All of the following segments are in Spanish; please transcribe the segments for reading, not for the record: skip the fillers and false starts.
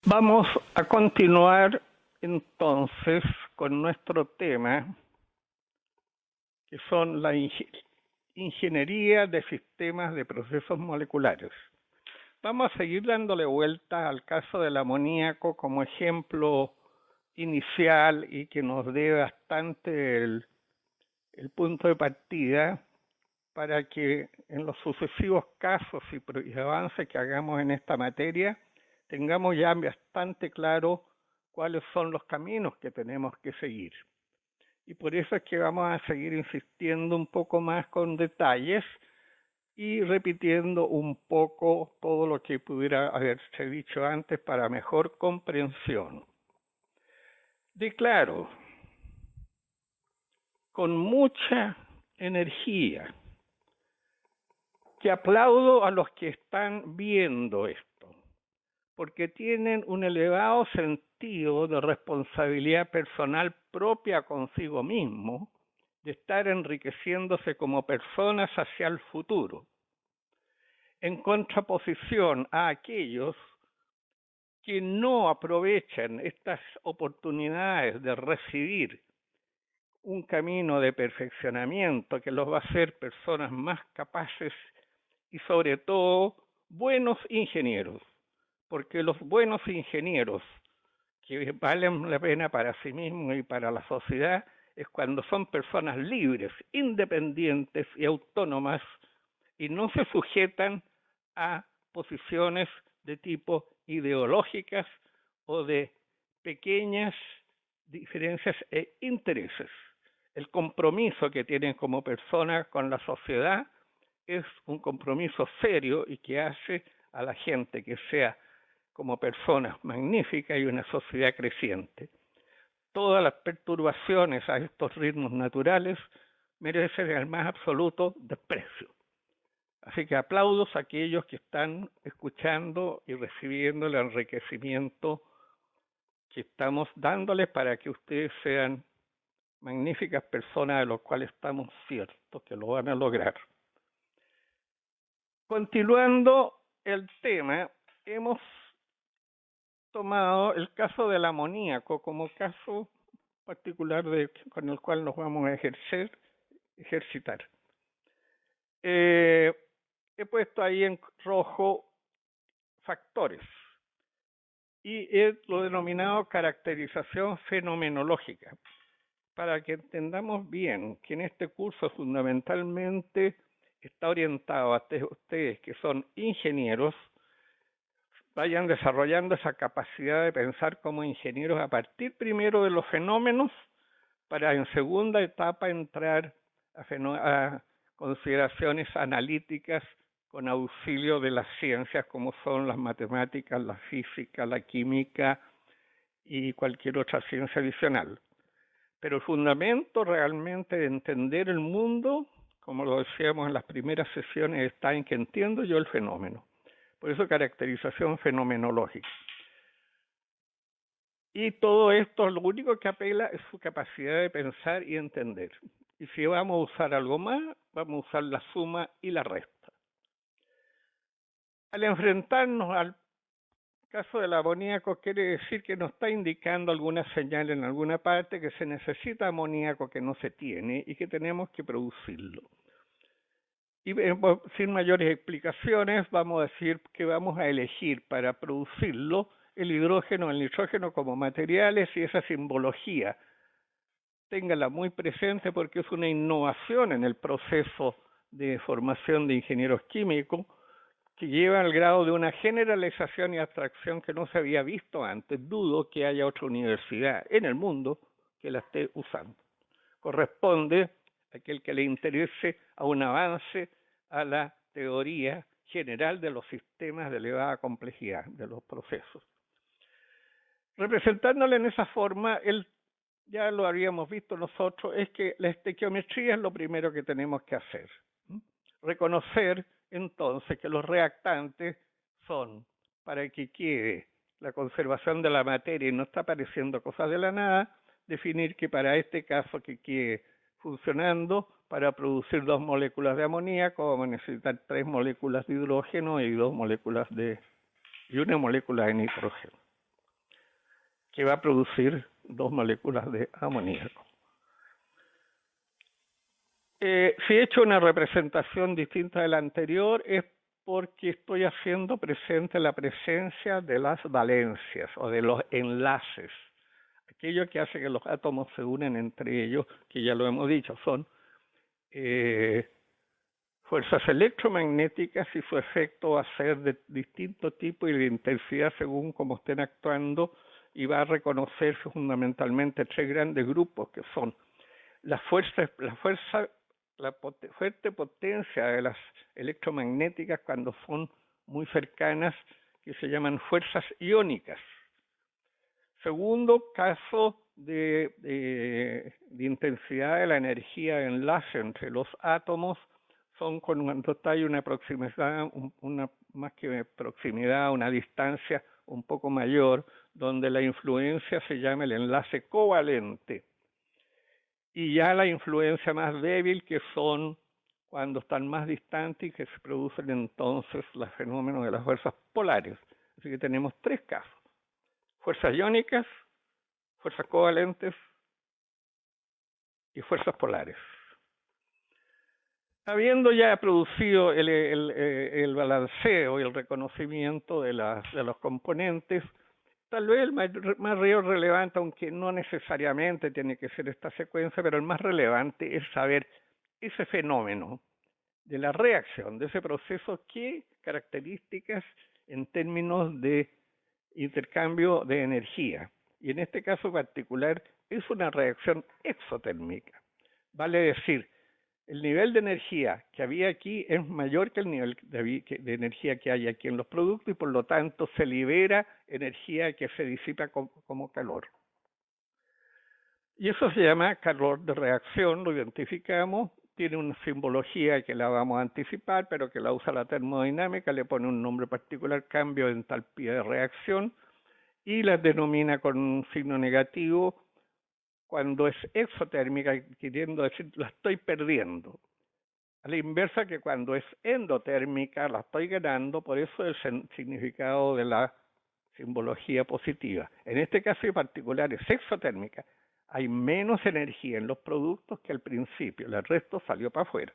Vamos a continuar entonces con nuestro tema, que son la ingeniería de sistemas de procesos moleculares. Vamos a seguir dándole vuelta al caso del amoníaco como ejemplo inicial y que nos dé bastante el punto de partida para que en los sucesivos casos y avances que hagamos en esta materia tengamos ya bastante claro cuáles son los caminos que tenemos que seguir. Y por eso es que vamos a seguir insistiendo un poco más con detalles y repitiendo un poco todo lo que pudiera haberse dicho antes para mejor comprensión. Declaro con mucha energía que aplaudo a los que están viendo esto, porque tienen un elevado sentido de responsabilidad personal propia consigo mismo, de estar enriqueciéndose como personas hacia el futuro, en contraposición a aquellos que no aprovechan estas oportunidades de recibir un camino de perfeccionamiento que los va a hacer personas más capaces y sobre todo buenos ingenieros, porque los buenos ingenieros que valen la pena para sí mismos y para la sociedad es cuando son personas libres, independientes y autónomas y no se sujetan a posiciones de tipo ideológicas o de pequeñas diferencias e intereses. El compromiso que tienen como personas con la sociedad es un compromiso serio y que hace a la gente que sea como personas magníficas y una sociedad creciente. Todas las perturbaciones a estos ritmos naturales merecen el más absoluto desprecio. Así que aplaudos a aquellos que están escuchando y recibiendo el enriquecimiento que estamos dándoles para que ustedes sean magníficas personas de los cuales estamos ciertos que lo van a lograr. Continuando el tema, hemos tomado el caso del amoníaco como caso particular con el cual nos vamos a ejercitar. He puesto ahí en rojo factores y lo denominado caracterización fenomenológica, para que entendamos bien que en este curso fundamentalmente está orientado a ustedes que son ingenieros, vayan desarrollando esa capacidad de pensar como ingenieros a partir primero de los fenómenos, para en segunda etapa entrar a consideraciones analíticas con auxilio de las ciencias como son las matemáticas, la física, la química y cualquier otra ciencia adicional. Pero el fundamento realmente de entender el mundo, como lo decíamos en las primeras sesiones, está en que entiendo yo el fenómeno. Por eso caracterización fenomenológica. Y todo esto lo único que apela es su capacidad de pensar y entender. Y si vamos a usar algo más, vamos a usar la suma y la resta. Al enfrentarnos al caso del amoníaco, quiere decir que nos está indicando alguna señal en alguna parte que se necesita amoníaco que no se tiene y que tenemos que producirlo. Y sin mayores explicaciones, vamos a decir que vamos a elegir para producirlo el hidrógeno, el nitrógeno como materiales, y esa simbología téngala muy presente porque es una innovación en el proceso de formación de ingenieros químicos que lleva al grado de una generalización y abstracción que no se había visto antes. Dudo que haya otra universidad en el mundo que la esté usando. Corresponde a aquel que le interese a un avance a la teoría general de los sistemas de elevada complejidad, de los procesos. Representándole en esa forma, ya lo habíamos visto nosotros, es que la estequiometría es lo primero que tenemos que hacer. Reconocer entonces que los reactantes son, para que quede la conservación de la materia y no está apareciendo cosas de la nada, definir que para este caso que quede funcionando, para producir 2 moléculas de amoníaco vamos a necesitar 3 moléculas de hidrógeno y 2 moléculas y una molécula de nitrógeno. que va a producir 2 moléculas de amoníaco. Si he hecho una representación distinta de la anterior es porque estoy haciendo presente la presencia de las valencias o de los enlaces, aquello que hace que los átomos se unen entre ellos, que ya lo hemos dicho, son fuerzas electromagnéticas y su efecto va a ser de distinto tipo y de intensidad según cómo estén actuando, y va a reconocerse fundamentalmente 3 grandes grupos que son la fuerte potencia de las electromagnéticas cuando son muy cercanas, que se llaman fuerzas iónicas. Segundo caso de intensidad de la energía de enlace entre los átomos son cuando hay una proximidad, más que proximidad, una distancia un poco mayor, donde la influencia se llama el enlace covalente. Y ya la influencia más débil, que son cuando están más distantes y que se producen entonces los fenómenos de las fuerzas polares. Así que tenemos 3 casos: fuerzas iónicas, fuerzas covalentes y fuerzas polares. Habiendo ya producido el balanceo y el reconocimiento de los componentes, tal vez el más relevante, aunque no necesariamente tiene que ser esta secuencia, pero el más relevante es saber ese fenómeno de la reacción, de ese proceso, qué características en términos de intercambio de energía. Y en este caso particular es una reacción exotérmica. Vale decir, el nivel de energía que había aquí es mayor que el nivel de energía que hay aquí en los productos y por lo tanto se libera energía que se disipa como calor. Y eso se llama calor de reacción, lo identificamos, tiene una simbología que la vamos a anticipar, pero que la usa la termodinámica, le pone un nombre particular, cambio de entalpía de reacción, y la denomina con un signo negativo cuando es exotérmica, queriendo decir la estoy perdiendo. A la inversa que cuando es endotérmica la estoy ganando, por eso el significado de la simbología positiva. En este caso en particular es exotérmica. Hay menos energía en los productos que al principio, el resto salió para afuera.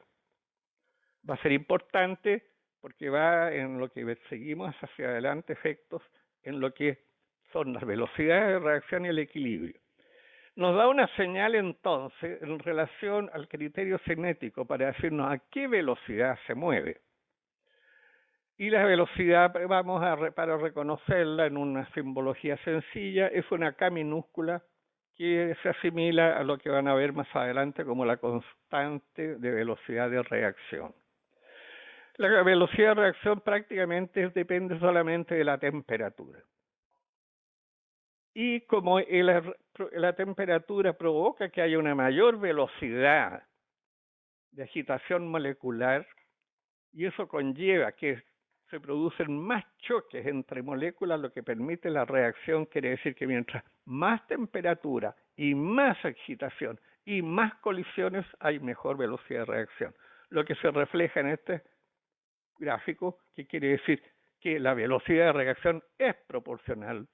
Va a ser importante porque va en lo que seguimos hacia adelante efectos en lo que son las velocidades de reacción y el equilibrio. Nos da una señal entonces en relación al criterio cinético para decirnos a qué velocidad se mueve. Y la velocidad, para reconocerla en una simbología sencilla, es una K minúscula que se asimila a lo que van a ver más adelante como la constante de velocidad de reacción. La velocidad de reacción prácticamente depende solamente de la temperatura. Y como la temperatura provoca que haya una mayor velocidad de agitación molecular, y eso conlleva que se producen más choques entre moléculas, lo que permite la reacción, quiere decir que mientras más temperatura y más agitación y más colisiones, hay mejor velocidad de reacción. Lo que se refleja en este gráfico, que quiere decir que la velocidad de reacción es proporcional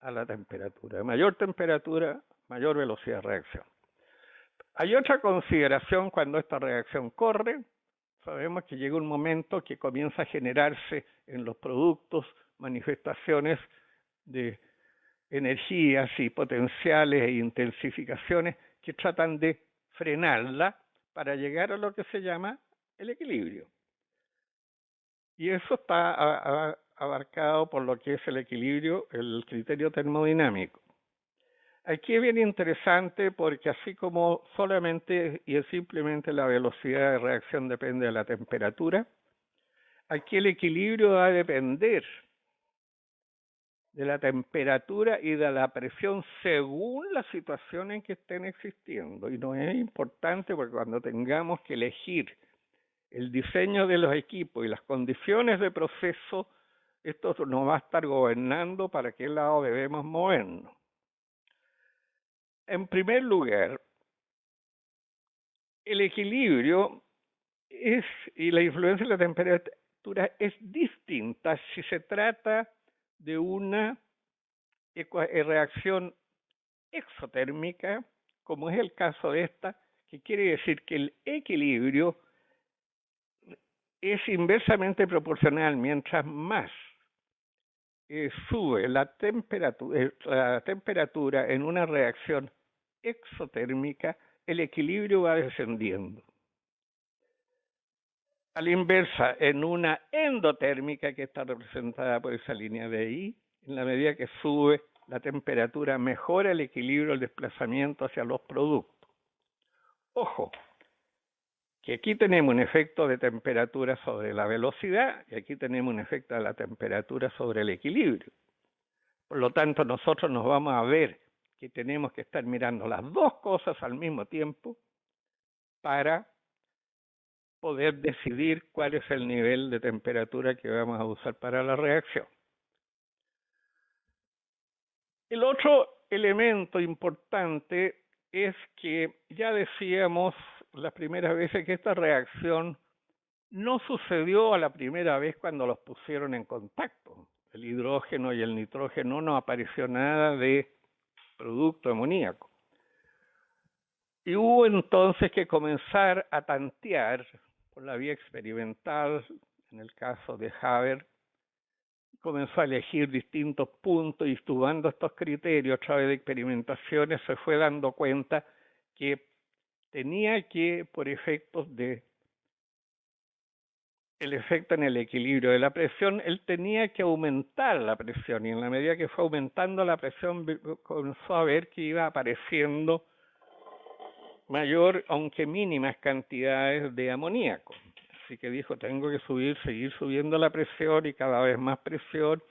a la temperatura. Mayor temperatura, mayor velocidad de reacción. Hay otra consideración cuando esta reacción corre. Sabemos que llega un momento que comienza a generarse en los productos manifestaciones de energías y potenciales e intensificaciones que tratan de frenarla para llegar a lo que se llama el equilibrio. Y eso está abarcado por lo que es el equilibrio, el criterio termodinámico. Aquí es bien interesante porque así como solamente y simplemente la velocidad de reacción depende de la temperatura, aquí el equilibrio va a depender de la temperatura y de la presión según la situación en que estén existiendo. Y no es importante porque cuando tengamos que elegir el diseño de los equipos y las condiciones de proceso, esto nos va a estar gobernando para qué lado debemos movernos. En primer lugar, el equilibrio y la influencia de la temperatura es distinta si se trata de una reacción exotérmica, como es el caso de esta, que quiere decir que el equilibrio es inversamente proporcional. Mientras más sube la temperatura en una reacción exotérmica, el equilibrio va descendiendo. A la inversa, en una endotérmica, que está representada por esa línea de ahí, en la medida que sube la temperatura, mejora el equilibrio, el desplazamiento hacia los productos. Ojo, que aquí tenemos un efecto de temperatura sobre la velocidad y aquí tenemos un efecto de la temperatura sobre el equilibrio. Por lo tanto, nosotros nos vamos a ver que tenemos que estar mirando las dos cosas al mismo tiempo para poder decidir cuál es el nivel de temperatura que vamos a usar para la reacción. El otro elemento importante es que ya decíamos las primeras veces que esta reacción no sucedió a la primera vez cuando los pusieron en contacto. El hidrógeno y el nitrógeno, no apareció nada de producto amoníaco. Y hubo entonces que comenzar a tantear por la vía experimental, en el caso de Haber, comenzó a elegir distintos puntos y estudiando estos criterios a través de experimentaciones se fue dando cuenta que tenía que, por efectos de el efecto en el equilibrio de la presión, él tenía que aumentar la presión y en la medida que fue aumentando la presión comenzó a ver que iba apareciendo mayor, aunque mínimas cantidades de amoníaco. Así que dijo, tengo que seguir subiendo la presión y cada vez más presión,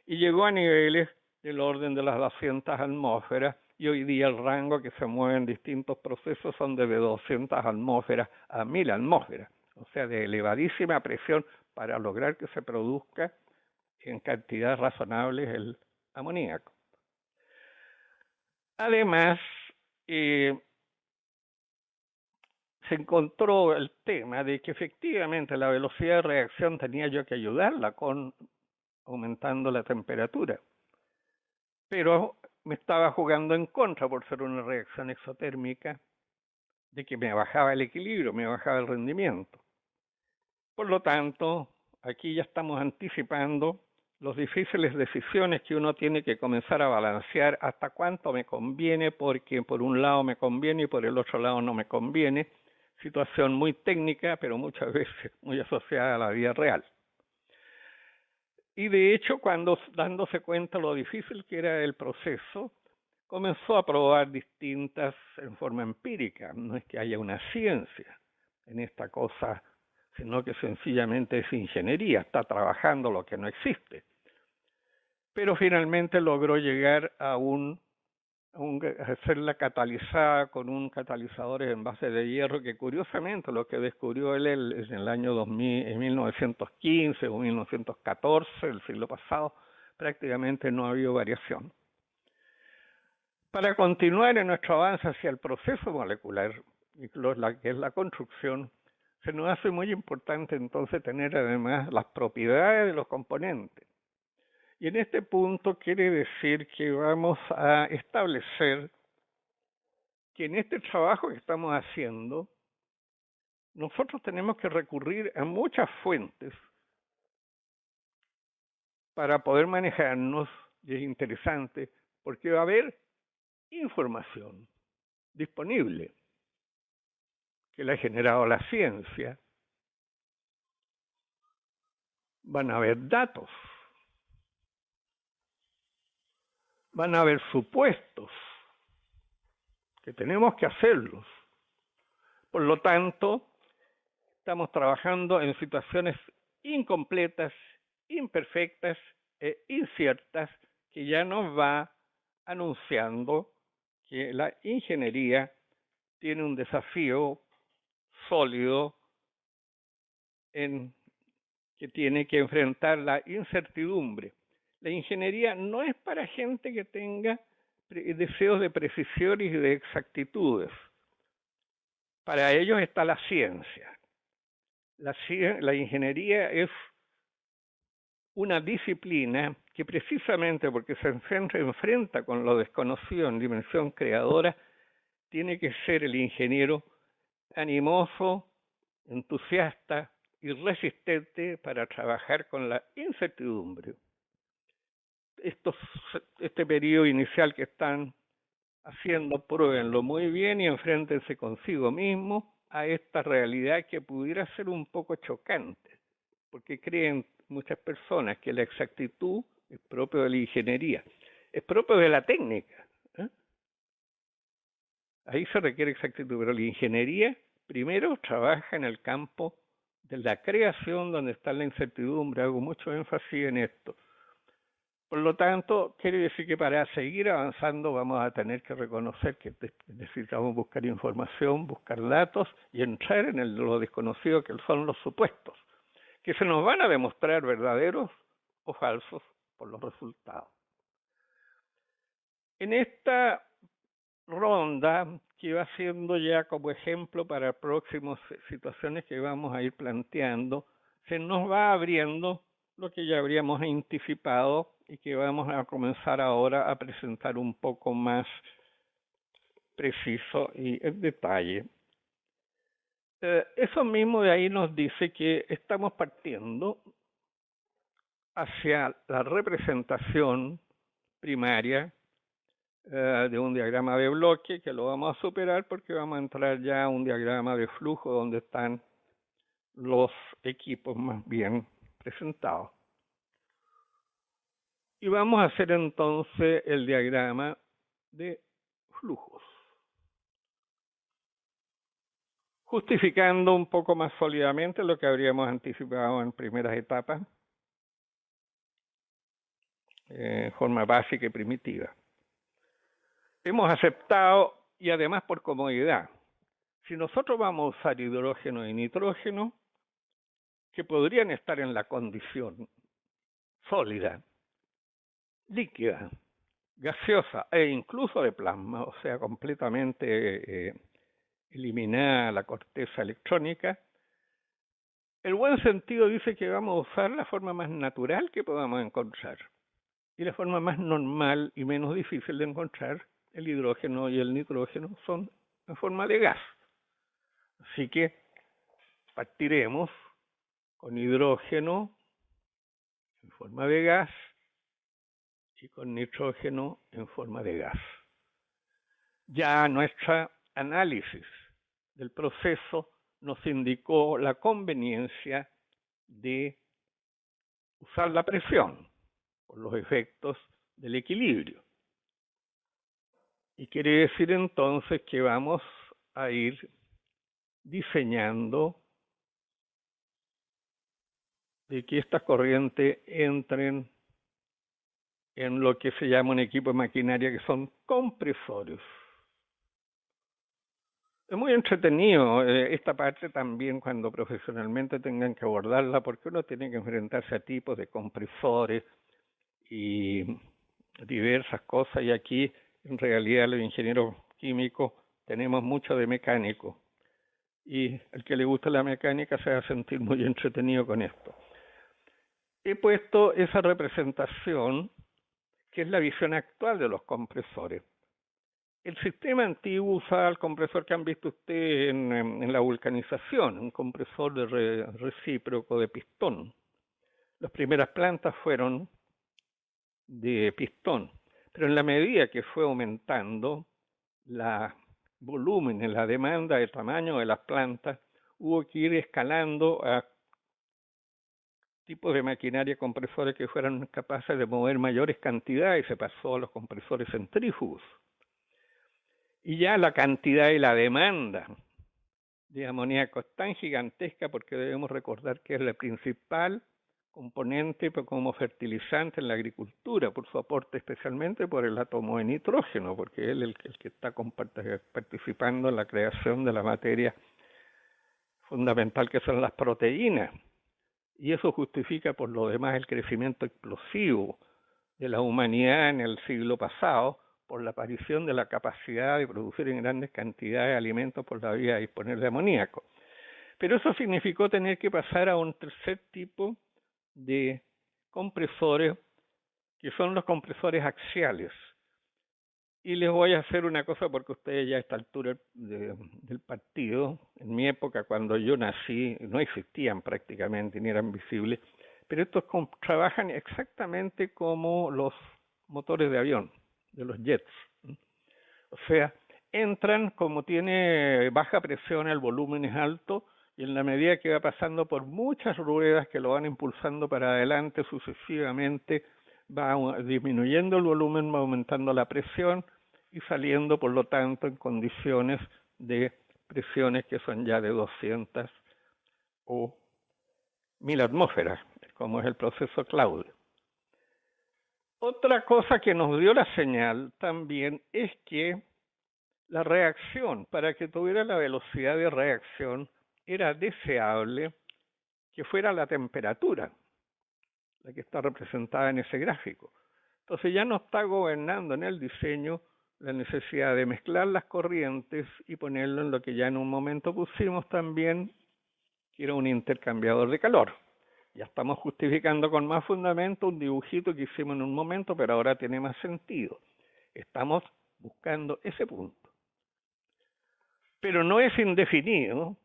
y llegó a niveles del orden de las 200 atmósferas, y hoy día el rango que se mueve en distintos procesos son de 200 atmósferas a 1000 atmósferas, o sea, de elevadísima presión para lograr que se produzca en cantidades razonables el amoníaco. Además, se encontró el tema de que efectivamente la velocidad de reacción tenía yo que ayudarla con aumentando la temperatura, pero me estaba jugando en contra por ser una reacción exotérmica, de que me bajaba el equilibrio, me bajaba el rendimiento. Por lo tanto, aquí ya estamos anticipando las difíciles decisiones que uno tiene que comenzar a balancear hasta cuánto me conviene, porque por un lado me conviene y por el otro lado no me conviene. Situación muy técnica, pero muchas veces muy asociada a la vida real. Y de hecho, cuando dándose cuenta lo difícil que era el proceso, comenzó a probar distintas en forma empírica. No es que haya una ciencia en esta cosa, sino que sencillamente es ingeniería, está trabajando lo que no existe. Pero finalmente logró llegar a hacerla catalizada con un catalizador en base de hierro, que curiosamente lo que descubrió él en el año 2000, en 1915 o 1914, el siglo pasado, prácticamente no ha habido variación. Para continuar en nuestro avance hacia el proceso molecular, que es la construcción, se nos hace muy importante entonces tener además las propiedades de los componentes. Y en este punto quiere decir que vamos a establecer que en este trabajo que estamos haciendo, nosotros tenemos que recurrir a muchas fuentes para poder manejarnos, y es interesante, porque va a haber información disponible que la ha generado la ciencia, van a haber datos, van a haber supuestos, que tenemos que hacerlos. Por lo tanto, estamos trabajando en situaciones incompletas, imperfectas e inciertas, que ya nos va anunciando que la ingeniería tiene un desafío sólido que tiene que enfrentar la incertidumbre. La ingeniería no es para gente que tenga deseos de precisión y de exactitudes. Para ellos está la ciencia. La ingeniería es una disciplina que precisamente porque se enfrenta con lo desconocido en dimensión creadora, tiene que ser el ingeniero animoso, entusiasta y resistente para trabajar con la incertidumbre. Este periodo inicial que están haciendo, pruébenlo muy bien y enfréntense consigo mismo a esta realidad que pudiera ser un poco chocante, porque creen muchas personas que la exactitud es propio de la ingeniería, es propio de la técnica. Ahí se requiere exactitud, pero la ingeniería primero trabaja en el campo de la creación donde está la incertidumbre. Hago mucho énfasis en esto. Por lo tanto, quiere decir que para seguir avanzando vamos a tener que reconocer que necesitamos buscar información, buscar datos y entrar en lo desconocido que son los supuestos, que se nos van a demostrar verdaderos o falsos por los resultados. En esta ronda que va siendo ya como ejemplo para próximas situaciones que vamos a ir planteando, se nos va abriendo lo que ya habríamos anticipado y que vamos a comenzar ahora a presentar un poco más preciso y en detalle. Eso mismo de ahí nos dice que estamos partiendo hacia la representación primaria de un diagrama de bloque, que lo vamos a superar porque vamos a entrar ya a un diagrama de flujo donde están los equipos más bien presentados. Y vamos a hacer entonces el diagrama de flujos, justificando un poco más sólidamente lo que habríamos anticipado en primeras etapas, en forma básica y primitiva. Hemos aceptado, y además por comodidad, si nosotros vamos a usar hidrógeno y nitrógeno, que podrían estar en la condición sólida, líquida, gaseosa e incluso de plasma, o sea, completamente eliminada la corteza electrónica, el buen sentido dice que vamos a usar la forma más natural que podamos encontrar. Y la forma más normal y menos difícil de encontrar, el hidrógeno y el nitrógeno, son en forma de gas. Así que partiremos con hidrógeno en forma de gas y con nitrógeno en forma de gas. Ya nuestro análisis del proceso nos indicó la conveniencia de usar la presión por los efectos del equilibrio. Y quiere decir entonces que vamos a ir diseñando de que estas corrientes entren en lo que se llama un equipo de maquinaria, que son compresores. Es muy entretenido esta parte también cuando profesionalmente tengan que abordarla, porque uno tiene que enfrentarse a tipos de compresores y diversas cosas, y aquí en realidad los ingenieros químicos tenemos mucho de mecánico, y el que le gusta la mecánica se va a sentir muy entretenido con esto. He puesto esa representación, que es la visión actual de los compresores. El sistema antiguo usaba el compresor que han visto ustedes en la vulcanización, un compresor de recíproco de pistón. Las primeras plantas fueron de pistón, pero en la medida que fue aumentando la volumen, la demanda, el tamaño de las plantas, hubo que ir escalando a tipos de maquinaria, compresores que fueran capaces de mover mayores cantidades, y se pasó a los compresores centrífugos. Y ya la cantidad y la demanda de amoníaco es tan gigantesca, porque debemos recordar que es la principal componente como fertilizante en la agricultura, por su aporte especialmente por el átomo de nitrógeno, porque él es el que está participando en la creación de la materia fundamental que son las proteínas. Y eso justifica por lo demás el crecimiento explosivo de la humanidad en el siglo pasado, por la aparición de la capacidad de producir en grandes cantidades de alimentos por la vía de disponer de amoníaco. Pero eso significó tener que pasar a un tercer tipo de compresores que son los compresores axiales. Y les voy a hacer una cosa porque ustedes ya a esta altura del partido, en mi época cuando yo nací, no existían prácticamente ni eran visibles, pero estos trabajan exactamente como los motores de avión, de los jets. O sea, entran como tiene baja presión, el volumen es alto, y en la medida que va pasando por muchas ruedas que lo van impulsando para adelante sucesivamente, va disminuyendo el volumen, va aumentando la presión y saliendo, por lo tanto, en condiciones de presiones que son ya de 200 o 1000 atmósferas, como es el proceso Claude. Otra cosa que nos dio la señal también es que la reacción, para que tuviera la velocidad de reacción, era deseable que fuera la temperatura, la que está representada en ese gráfico. Entonces ya no está gobernando en el diseño la necesidad de mezclar las corrientes y ponerlo en lo que ya en un momento pusimos también, que era un intercambiador de calor. Ya estamos justificando con más fundamento un dibujito que hicimos en un momento, pero ahora tiene más sentido. Estamos buscando ese punto. Pero no es indefinido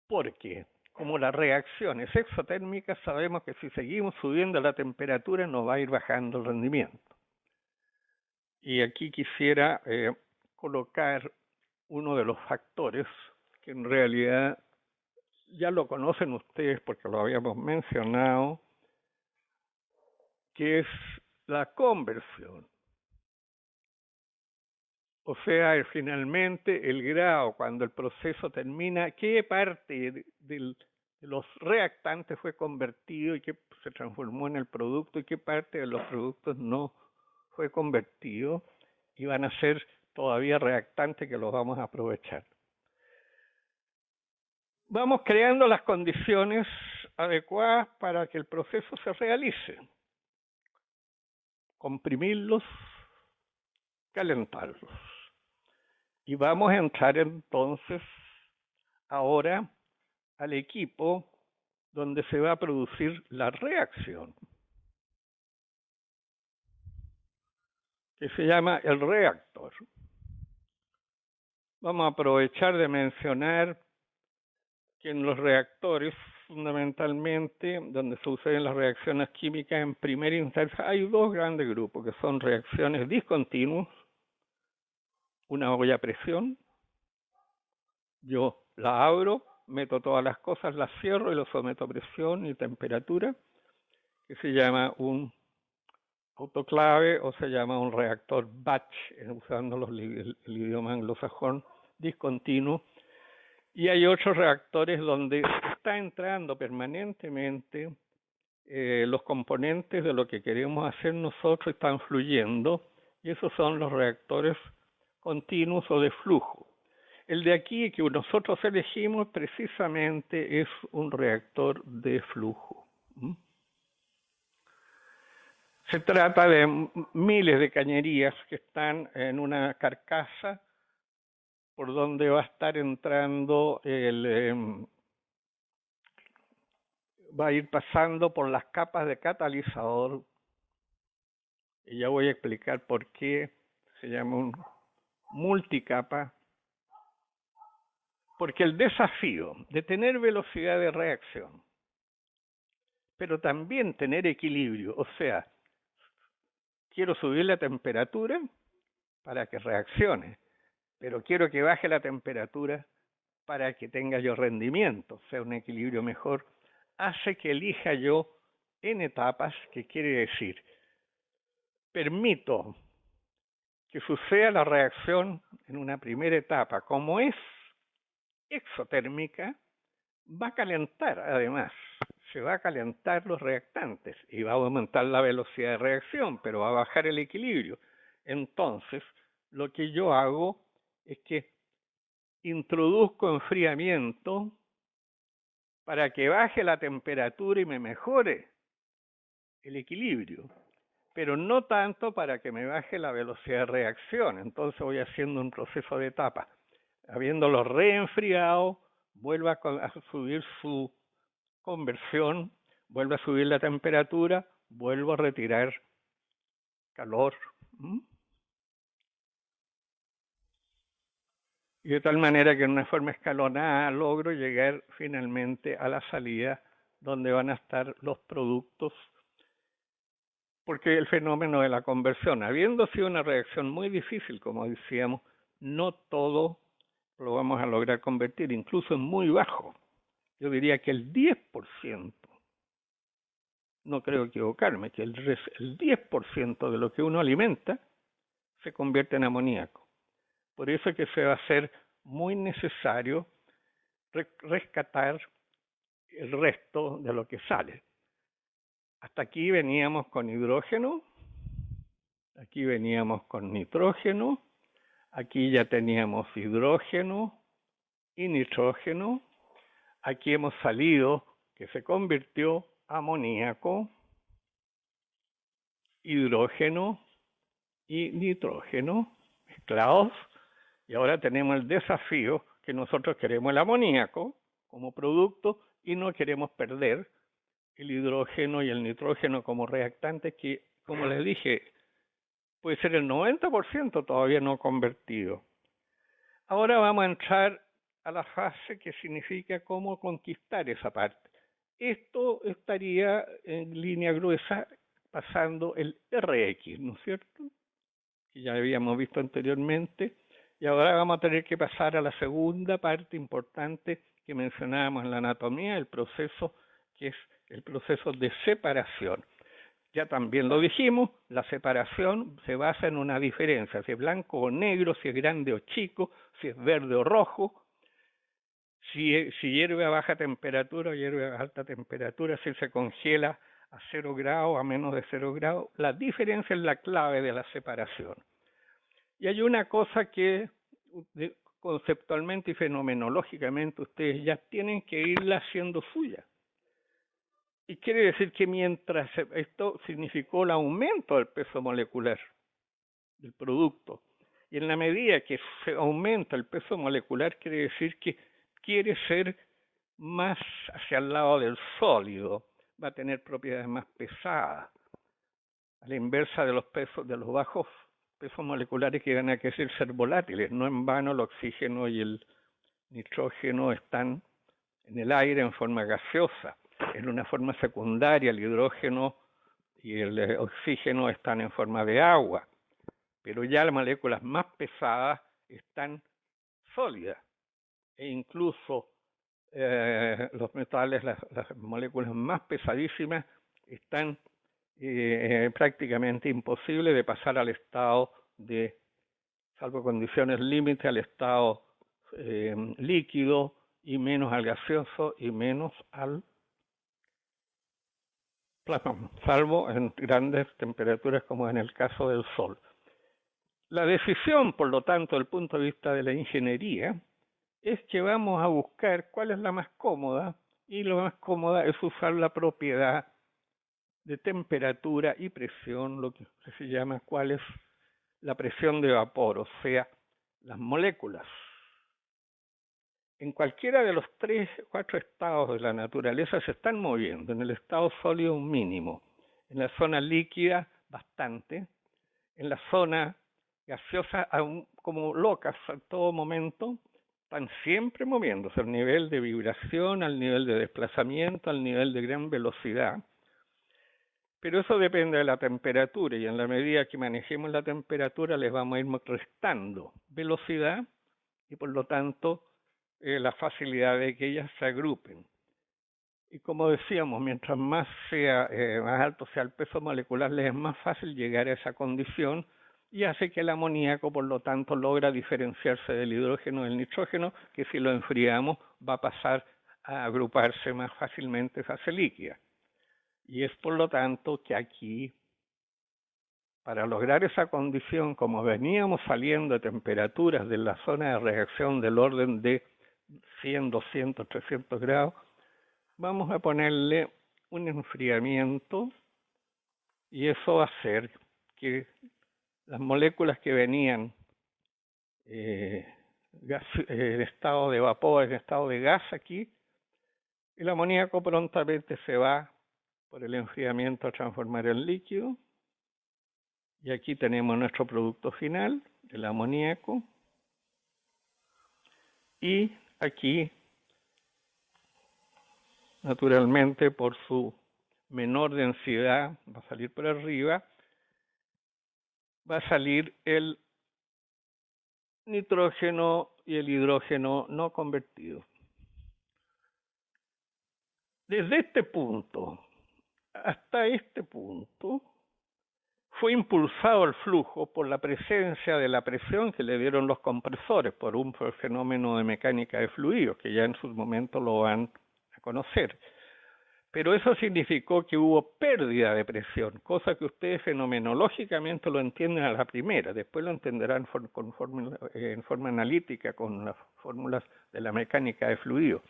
porque, como la reacción es exotérmica, sabemos que si seguimos subiendo la temperatura nos va a ir bajando el rendimiento. Y aquí quisiera colocar uno de los factores que en realidad ya lo conocen ustedes porque lo habíamos mencionado, que es la conversión. O sea, finalmente el grado, cuando el proceso termina, qué parte de los reactantes fue convertido y qué se transformó en el producto y qué parte de los productos no fue convertido y van a ser todavía reactantes que los vamos a aprovechar. Vamos creando las condiciones adecuadas para que el proceso se realice. Comprimirlos, calentarlos. Y vamos a entrar entonces ahora al equipo donde se va a producir la reacción, que se llama el reactor. Vamos a aprovechar de mencionar que en los reactores, fundamentalmente, donde suceden las reacciones químicas en primera instancia, hay dos grandes grupos, que son reacciones discontinuas, una olla a presión, yo la abro, meto todas las cosas, las cierro y lo someto a presión y temperatura, que se llama un autoclave o se llama un reactor batch, usando el idioma anglosajón, discontinuo. Y hay otros reactores donde está entrando permanentemente los componentes de lo que queremos hacer nosotros están fluyendo, y esos son los reactores continuos o de flujo. El de aquí que nosotros elegimos precisamente es un reactor de flujo. Se trata de miles de cañerías que están en una carcasa por donde va a estar entrando va a ir pasando por las capas de catalizador, y ya voy a explicar por qué se llama un multicapa, porque el desafío de tener velocidad de reacción, pero también tener equilibrio, o sea, quiero subir la temperatura para que reaccione, pero quiero que baje la temperatura para que tenga yo rendimiento, sea un equilibrio mejor, hace que elija yo en etapas, que quiere decir, permito que suceda la reacción en una primera etapa, como es exotérmica, va a calentar además, se va a calentar los reactantes y va a aumentar la velocidad de reacción, pero va a bajar el equilibrio. Entonces, lo que yo hago es que introduzco enfriamiento para que baje la temperatura y me mejore el equilibrio, pero no tanto para que me baje la velocidad de reacción. Entonces voy haciendo un proceso de etapa. Habiéndolo reenfriado, vuelvo a subir su conversión, vuelvo a subir la temperatura, vuelvo a retirar calor. Y de tal manera que en una forma escalonada logro llegar finalmente a la salida donde van a estar los productos, porque el fenómeno de la conversión, habiendo sido una reacción muy difícil, como decíamos, no todo lo vamos a lograr convertir, incluso es muy bajo. Yo diría que el 10%, no creo equivocarme, que el 10% de lo que uno alimenta se convierte en amoníaco. Por eso es que se va a hacer muy necesario rescatar el resto de lo que sale. Hasta aquí veníamos con hidrógeno, aquí veníamos con nitrógeno, aquí ya teníamos hidrógeno y nitrógeno, aquí hemos salido que se convirtió amoníaco, hidrógeno y nitrógeno mezclados, y ahora tenemos el desafío que nosotros queremos el amoníaco como producto y no queremos perder el hidrógeno y el nitrógeno como reactantes que, como les dije, puede ser el 90% todavía no convertido. Ahora vamos a entrar a la fase que significa cómo conquistar esa parte. Esto estaría en línea gruesa pasando el RX, ¿no es cierto? Que ya habíamos visto anteriormente, y ahora vamos a tener que pasar a la segunda parte importante que mencionábamos en la anatomía, el proceso que es el proceso de separación. Ya también lo dijimos, la separación se basa en una diferencia, si es blanco o negro, si es grande o chico, si es verde o rojo, si hierve a baja temperatura o hierve a alta temperatura, si se congela a 0 grados, a menos de 0 grados. La diferencia es la clave de la separación. Y hay una cosa que conceptualmente y fenomenológicamente ustedes ya tienen que irla haciendo suya. Y quiere decir que mientras esto significó el aumento del peso molecular del producto, y en la medida que se aumenta el peso molecular, quiere decir que quiere ser más hacia el lado del sólido, va a tener propiedades más pesadas, a la inversa de los pesos, de los bajos pesos moleculares que van a querer ser volátiles. No en vano el oxígeno y el nitrógeno están en el aire en forma gaseosa. En una forma secundaria el hidrógeno y el oxígeno están en forma de agua, pero ya las moléculas más pesadas están sólidas, e incluso los metales, las moléculas más pesadísimas están prácticamente imposibles de pasar al estado de, salvo condiciones límite, al estado líquido, y menos al gaseoso y menos al plasma, salvo en grandes temperaturas como en el caso del Sol. La decisión, por lo tanto, desde el punto de vista de la ingeniería, es que vamos a buscar cuál es la más cómoda, y lo más cómoda es usar la propiedad de temperatura y presión, lo que se llama cuál es la presión de vapor, o sea, las moléculas. En cualquiera de los 3 o 4 estados de la naturaleza se están moviendo. En el estado sólido un mínimo, en la zona líquida bastante, en la zona gaseosa aún como locas a todo momento, están siempre moviéndose al nivel de vibración, al nivel de desplazamiento, al nivel de gran velocidad. Pero eso depende de la temperatura, y en la medida que manejemos la temperatura les vamos a ir restando velocidad y por lo tanto la facilidad de que ellas se agrupen. Y como decíamos, mientras más alto sea el peso molecular, les es más fácil llegar a esa condición, y hace que el amoníaco, por lo tanto, logra diferenciarse del hidrógeno y del nitrógeno, que si lo enfriamos va a pasar a agruparse más fácilmente en fase líquida. Y es por lo tanto que aquí, para lograr esa condición, como veníamos saliendo de temperaturas de la zona de reacción del orden de 100, 200, 300 grados, vamos a ponerle un enfriamiento, y eso va a hacer que las moléculas que venían en estado de vapor, en estado de gas aquí, el amoníaco prontamente se va por el enfriamiento a transformar en líquido, Y aquí tenemos nuestro producto final, el amoníaco. Y aquí, naturalmente, por su menor densidad, va a salir por arriba, va a salir el nitrógeno y el hidrógeno no convertido. Desde este punto hasta este punto fue impulsado el flujo por la presencia de la presión que le dieron los compresores por un fenómeno de mecánica de fluidos que ya en su momento lo van a conocer. Pero eso significó que hubo pérdida de presión, cosa que ustedes fenomenológicamente lo entienden a la primera, después lo entenderán en forma analítica con las fórmulas de la mecánica de fluidos.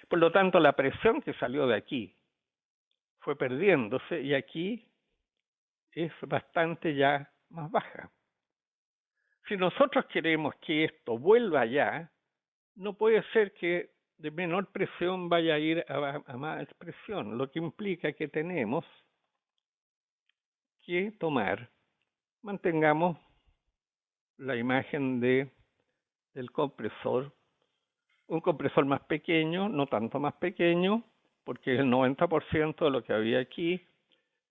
Por lo tanto, la presión que salió de aquí fue perdiéndose y aquí es bastante ya más baja. Si nosotros queremos que esto vuelva allá, no puede ser que de menor presión vaya a ir a más presión, lo que implica que tenemos que tomar, mantengamos la imagen del compresor, un compresor más pequeño, no tanto más pequeño, porque es el 90% de lo que había aquí,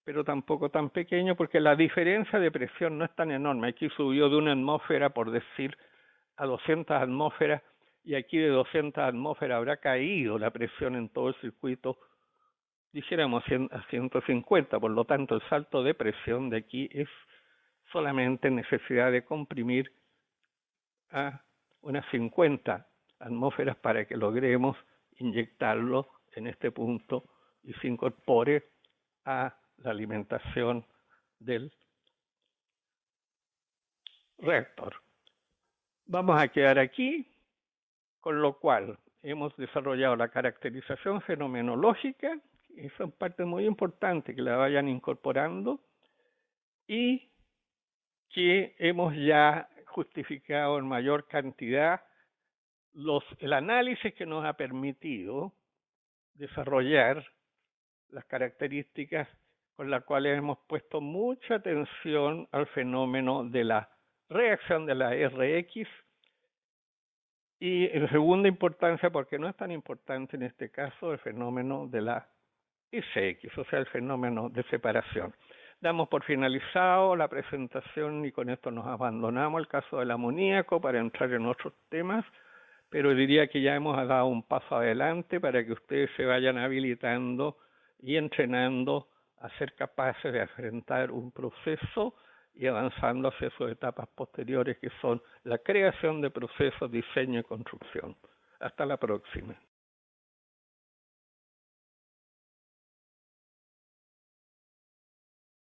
pero tampoco tan pequeño, porque la diferencia de presión no es tan enorme. Aquí subió de 1 atmósfera, por decir, a 200 atmósferas, y aquí de 200 atmósferas habrá caído la presión en todo el circuito, dijéramos a 150, por lo tanto el salto de presión de aquí es solamente necesidad de comprimir a unas 50 atmósferas para que logremos inyectarlo en este punto y se incorpore a la alimentación del reactor. Vamos a quedar aquí, con lo cual hemos desarrollado la caracterización fenomenológica, y son partes muy importantes que la vayan incorporando, y que hemos ya justificado en mayor cantidad el análisis que nos ha permitido desarrollar las características con las cuales hemos puesto mucha atención al fenómeno de la reacción de la RX y en segunda importancia, porque no es tan importante en este caso, el fenómeno de la SX, o sea, el fenómeno de separación. Damos por finalizado la presentación y con esto nos abandonamos el caso del amoníaco para entrar en otros temas, pero diría que ya hemos dado un paso adelante para que ustedes se vayan habilitando y entrenando a ser capaces de enfrentar un proceso y avanzando hacia sus etapas posteriores que son la creación de procesos, diseño y construcción. Hasta la próxima.